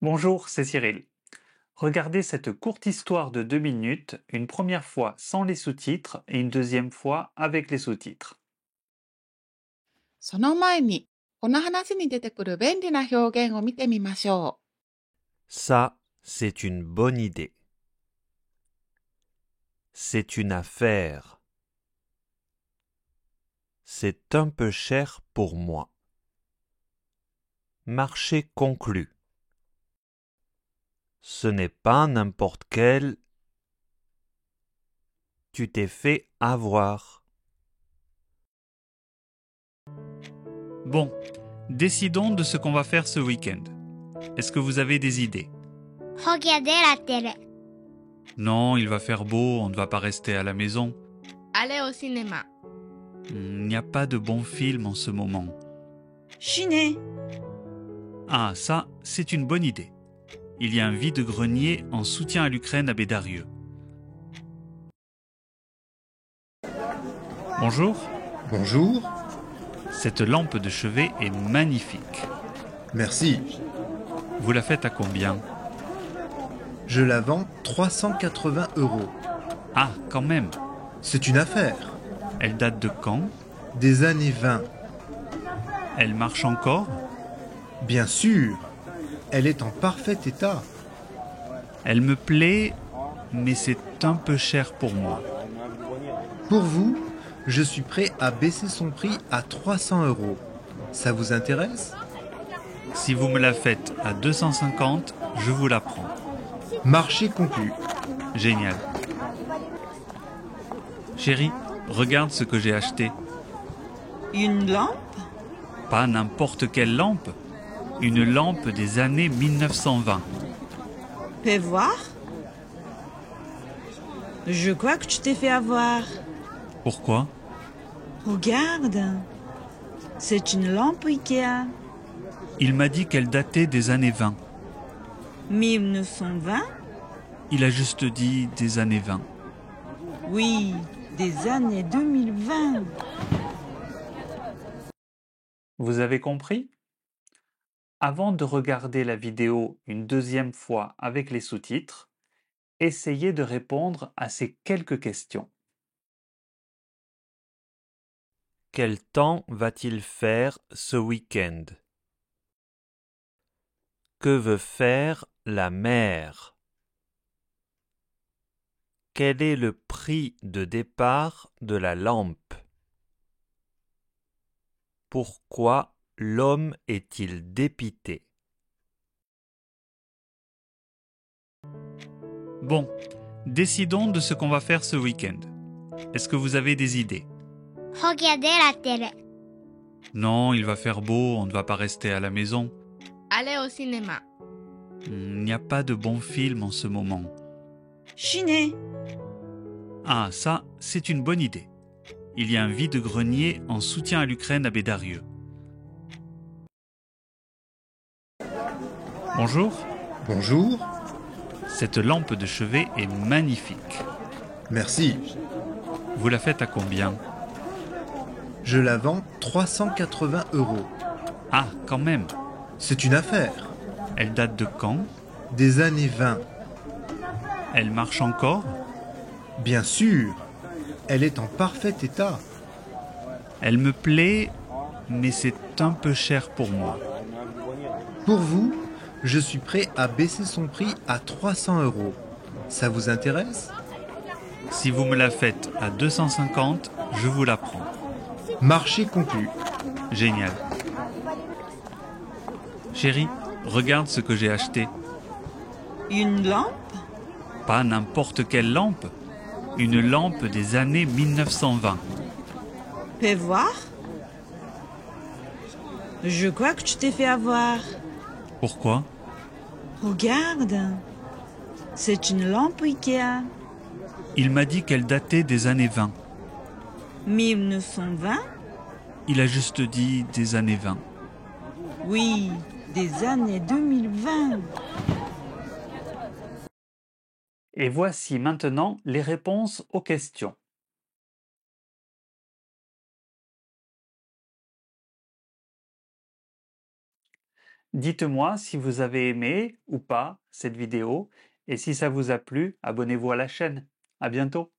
Bonjour, c'est Cyril. Regardez cette courte histoire de 2 minutes, une première fois sans les sous-titres et une deuxième fois avec les sous-titres. その前に、この話に出てくる便利な表現を見てみましょ Ça, c'est une bonne idée. C'est une affaire. C'est un peu cher pour moi. Marché conclu. Ce n'est pas n'importe quel... Tu t'es fait avoir. Bon, décidons de ce qu'on va faire ce week-end. Est-ce que vous avez des idées? ホゲ出らってる。 Non, il va faire beau, on ne va pas rester à la maison. う。aller au cinéma. Il n'y a pas de bons films en ce moment. Ciné. Ah, ça, c'est une bonne idée. Il y a un vide-grenier en soutien à l'Ukraine à Bédarieux. Bonjour, Bonjour, cette lampe de chevet est magnifique. merci. Vous la faites à combien? Je la vends 380 €. Ah, quand même. C'est une affaire. Elle date de quand? Des années 20. Elle marche encore? Bien sûr, elle est en parfait état. Elle me plaît, mais c'est un peu cher pour moi. Pour vous, je suis prêt à baisser son prix à 300 €. Ça vous intéresse? Si vous me la faites à 250, je vous la prends. Marché conclu. Génial. Chérie, regarde ce que j'ai acheté. Une lampe. Pas n'importe quelle lampe. Une lampe des années 1920. Fais voir. Je crois que tu t'es fait avoir. Pourquoi? Regarde. C'est une lampe Ikea. Il m'a dit qu'elle datait des années 20. 1920. Il a juste dit des années 20. Oui, des années 2020. Vous avez compris? Avant de regarder la vidéo une deuxième fois avec les sous-titres, essayez de répondre à ces quelques questions. Quel temps va-t-il faire ce week-end? Que veut faire la mère? Quel est le prix de départ de la lampe? Pourquoi l'homme est-il dépité? Bon, décidons de ce qu'on va faire ce week-end. Est-ce que vous avez des idées? ホゲ出らってる。 Non, il va faire beau, on ne va pas rester à la maison. aller au cinéma. Il n'y a pas de bons films en ce moment. Ciné. Ah, ça, c'est une bonne idée. Il y a un vide-grenier en soutien à l'Ukraine à Bédarieux. Bonjour, Bonjour, cette lampe de chevet est magnifique. merci. Vous la faites à combien? Je la vends 380 €. Ah, quand même. C'est une affaire. Elle date de quand? Des années 20. Elle marche encore? Bien sûr, elle est en parfait état. Elle me plaît, mais c'est un peu cher pour moi. Pour vous, je suis prêt à baisser son prix à 300 €. Ça vous intéresse? Si vous me la faites à 250, je vous la prends. Marché conclu. Génial. Chérie, regarde ce que j'ai acheté. Une lampe. Pas n'importe quelle lampe. Une lampe des années 1920. Fais voir. Je crois que tu t'es fait avoir. Pourquoi? Regarde. C'est une lampe Ikea. Il m'a dit qu'elle datait des années 20. 1920. Il a juste dit des années 20. Oui, des années 2020. Et voici maintenant les réponses aux questions. Dites-moi si vous avez aimé ou pas cette vidéo et si ça vous a plu, abonnez-vous à la chaîne. À bientôt.